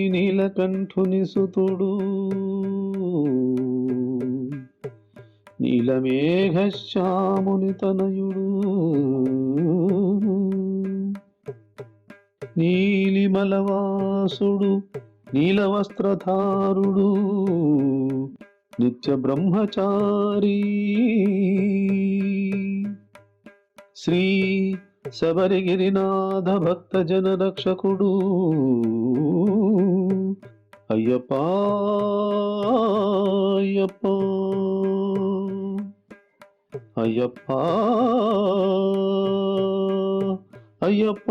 నీలకంఠుని సుతుడు నీలమేఘశ్యాముని తనయుడు నీలిమలవాసుడు నీలవస్త్రధారుడు నిత్య బ్రహ్మచారి శ్రీ శబరిగిరినాథ భక్త జన రక్షకుడు అయ్యప్ప అయ్యప్ప అయ్యప్ప అయ్యప్ప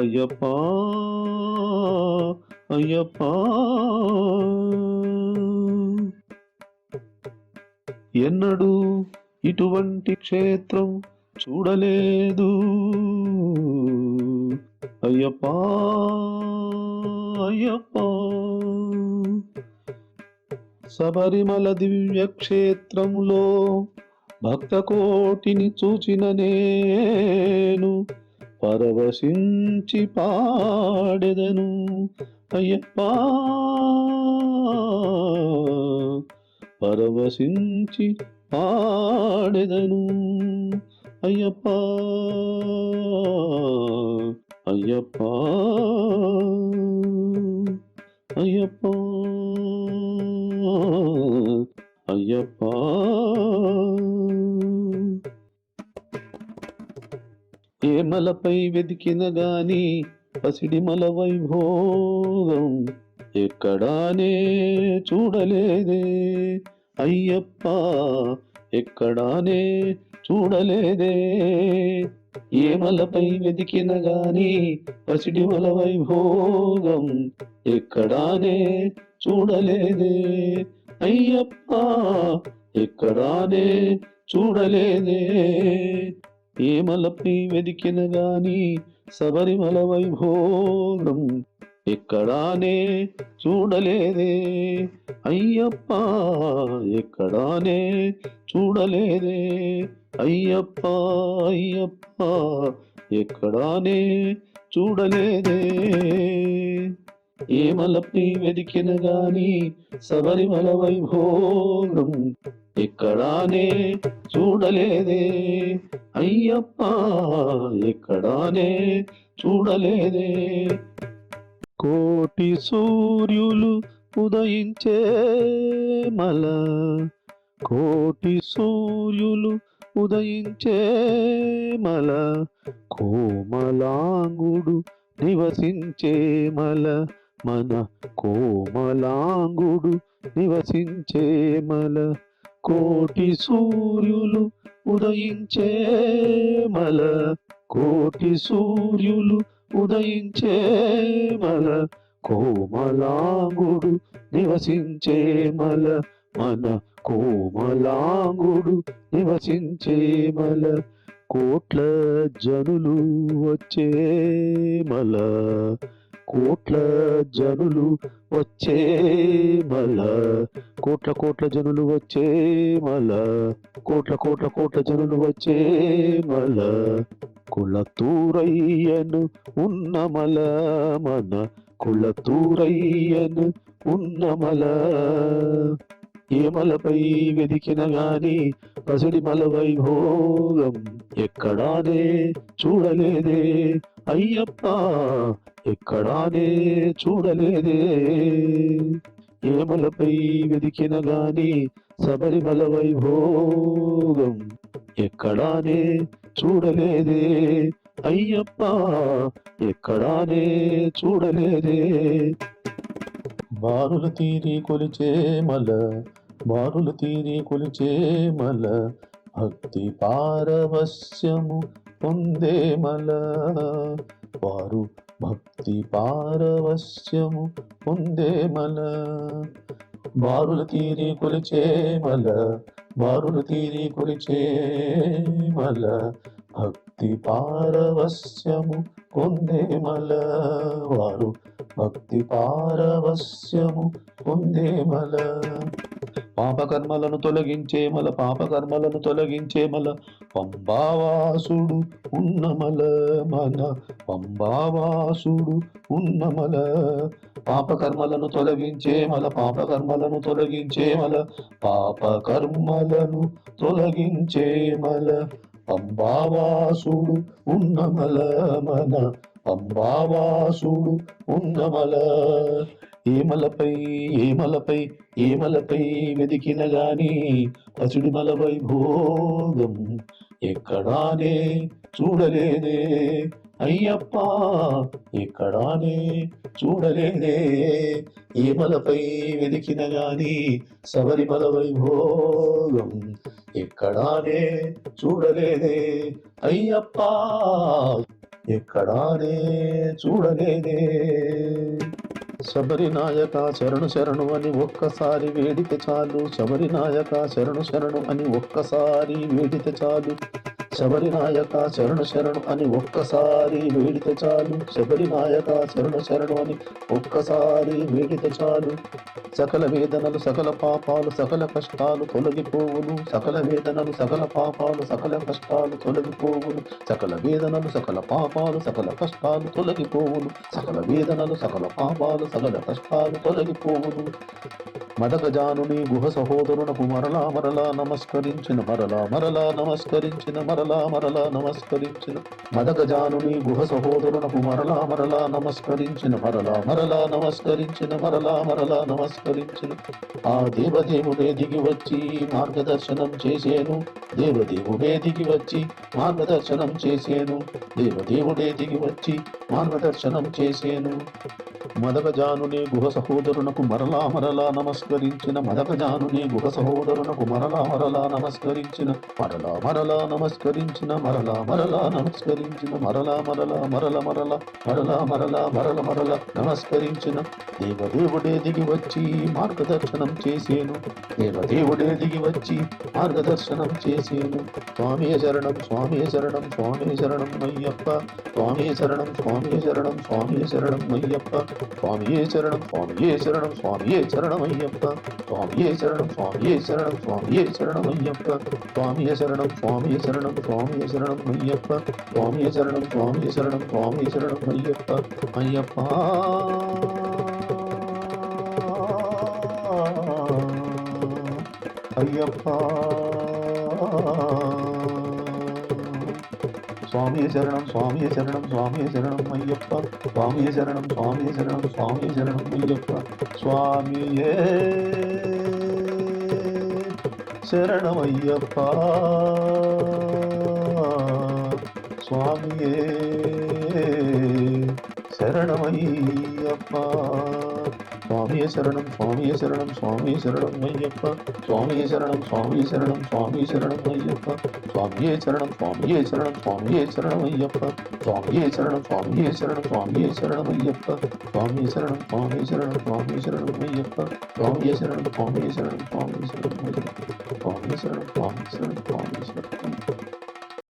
అయ్యప్ప అయ్యప్ప ఎన్నడూ ఇటువంటి క్షేత్రం చూడలేదు అయ్యప్ప అయ్యప్ప శబరిమల దివ్య క్షేత్రంలో భక్త కోటిని చూచిన నేను పరవశించి పాడెదను అయ్యప్ప పరవశించి పాడెదను అయ్యప్ప అయ్యప్ప అయ్యప్ప అయ్యప్ప ఏ మలపై వెతికిన గాని పసిడిమల వైభోగం ఎక్కడానే చూడలేదే అయ్యప్ప ఎక్కడానే చూడలేదే ఏ మలపై వెతికిన గాని పసిడిమల వైభోగం ఎక్కడానే చూడలేదే అయ్యప్ప ఎక్కడానే చూడలేదే ఏ మలపై వెతికిన గాని శబరిమల వైభోగం ఎక్కడానే చూడలేదే అయ్యప్ప ఎక్కడానే చూడలేదే అయ్యప్ప అయ్యప్ప ఎక్కడానే చూడలేదే ఏ మలపై వెతికిన గాని శబరిమల వైభోగం ఎక్కడానే చూడలేదే అయ్యప్ప ఎక్కడానే చూడలేదే కోటి సూర్యులు ఉదయించే మల కోటి సూర్యులు ఉదయించే మల కోమలాంగుడు నివసించే మల మన కోమలాంగుడు నివసించే మల కోటి సూర్యులు ఉదయించే మల కోటి సూర్యులు ఉదయించే మల కోమలాంగుడు నివసించే మల మన కోమలాంగుడు నివసించే మల కోట్ల జనులు వచ్చే మల కోట్ల జనులు వచ్చే మల కోట్ల కోట్ల జనులు వచ్చే మల కోట్ల కోట్ల కోట్ల జనులు వచ్చే మల కులతూరయ్యను ఉన్న మల మన కులతూరయ్యను ఉన్న మల ఏ మలపై వెతికిన గాని పసిడి మల వైభోగం ఎక్కడానే చూడలేదే అయ్యప్ప ఎక్కడానే చూడలేదే ఏ మలపై వెతికిన గాని శబరిమల వైభోగం ఎక్కడానే చూడలేదే అయ్యప్ప ఎక్కడానే చూడలేదే బారులు తీరి కొలిచే మల బారులు తీరి కొలిచే మల భక్తి పారవస్యము పొందే మల వారు భక్తి పారవస్యము పొందే మల బారులు తీరి కొలిచే మల బారులు తీరి కొలిచే మల భక్తి పారవస్యము పొందే మల వారు భక్తి పారవస్యము పొందే మల పాపకర్మలను తొలగించే మల పాపకర్మలను తొలగించే మల పంబావాసుడు ఉన్నమల మన పంబావాసుడు ఉన్నమల పాపకర్మలను తొలగించే మల పాపకర్మలను తొలగించే మల పాపకర్మలను తొలగించే మల పంబావాసుడు ఉన్నమల మన పంబావాసుడు ఉన్నమల ఏమలపై ఏమలపై ఏమలపై వెదికిన గాని పసిడి మల వైభోగం ఎక్కడానే చూడలేదే అయ్యప్ప ఎక్కడానే చూడలేదే ఏమలపై వెదికిన గాని శబరిమల వైభోగం ఎక్కడానే చూడలేదే అయ్యప్ప ఎక్కడానే చూడలేదే శబరి నాయక శరణు శరణు అని ఒక్కసారి వేడితే చాలు శబరి నాయక శరణు శరణు అని ఒక్కసారి వేడితే చాలు శబరి నాయక శరణు శరణు అని ఒక్కసారి వేడితే చాలు శబరి నాయక శరణు శరణు అని ఒక్కసారి వేడితే చాలు సకల వేదనలు సకల పాపాలు సకల కష్టాలు తొలగిపోవును సకల వేదనలు సకల పాపాలు సకల కష్టాలు తొలగిపోవును సకల వేదనలు సకల పాపాలు సకల కష్టాలు తొలగిపోవును సకల వేదనలు సకల పాపాలు సకల కష్టాలు తొలగిపోవును మదగజానుని గుహ సహోదరునకు మరలా మరలా నమస్కరించిన మరలా మరలా నమస్కరించిన మరలా మరలా నమస్కరించిన మదగజానుని గుహ సహోదరునకు మరలా మరలా నమస్కరించిన మరలా మరలా నమస్కరించిన మరలా మరలా నమస్కరించిన ఆ దేవదేవుడే దిగి వచ్చి మార్గదర్శనం చేసేను దేవదేవుడే దిగి వచ్చి మార్గదర్శనం చేసేను దేవదేవుడే దిగి వచ్చి మార్గదర్శనం చేసేను మదగజానుని గుహ సహోదరునకు మరలా మరలా నమస్కరించిన మదగజానుని గుహ సహోదరునకు మరలా మరలా నమస్కరించిన మరలా మరలా నమస్కరించిన మరలా మరలా నమస్కరించిన మరలా మరలా మరల మరల మరలా మరలా మరల మరల నమస్కరించిన దేవదేవుడే దిగి వచ్చి మార్గదర్శనం చేసేను దేవదేవుడే దిగి వచ్చి మార్గదర్శనం చేసేను స్వామి శరణం స్వామి శరణం స్వామి శరణం అయ్యప్ప స్వామి శరణం స్వామి శరణం స్వామి శరణం అయ్యప్ప స్వామియే శరణం స్వామియే శరణం స్వామియే శరణం అయ్యప్ప స్వామియే శరణం స్వామియే శరణం స్వామియే శరణం అయ్యప్ప స్వామియే శరణం స్వామియే శరణం స్వామియే శరణం అయ్యప్ప స్వామియే శరణం స్వామియే శరణం స్వామియే శరణం అయ్యప్ప అయ్యప్ప అయ్యప్ప స్వామి శరణం స్వామి శరణం స్వామి శరణం అయ్యప్ప స్వామి శరణం స్వామి శరణం స్వామి శరణం అయ్యప్ప స్వామియే శరణమయ్యప్ప స్వామియే శరణమయ్యప్ప స్వామియే శరణం స్వామియే శరణం స్వామి శరణం అయ్యప్ప స్వామియే శరణం స్వామి శరణం స్వామి శరణం అయ్యప్ప స్వామియే శరణం స్వామియే శరణం స్వామియే శరణం అయ్యప్ప స్వామియే శరణం స్వామియే శరణం స్వామియే శరణం అయ్యప్ప స్వామియే శరణం స్వామియే శరణం స్వామియే శరణం అయ్యప్ప స్వామియే శరణం స్వామియే శరణం స్వామియే శరణం అయ్యప్ప స్వామియే శరణం స్వామియే శరణం స్వామియే శరణం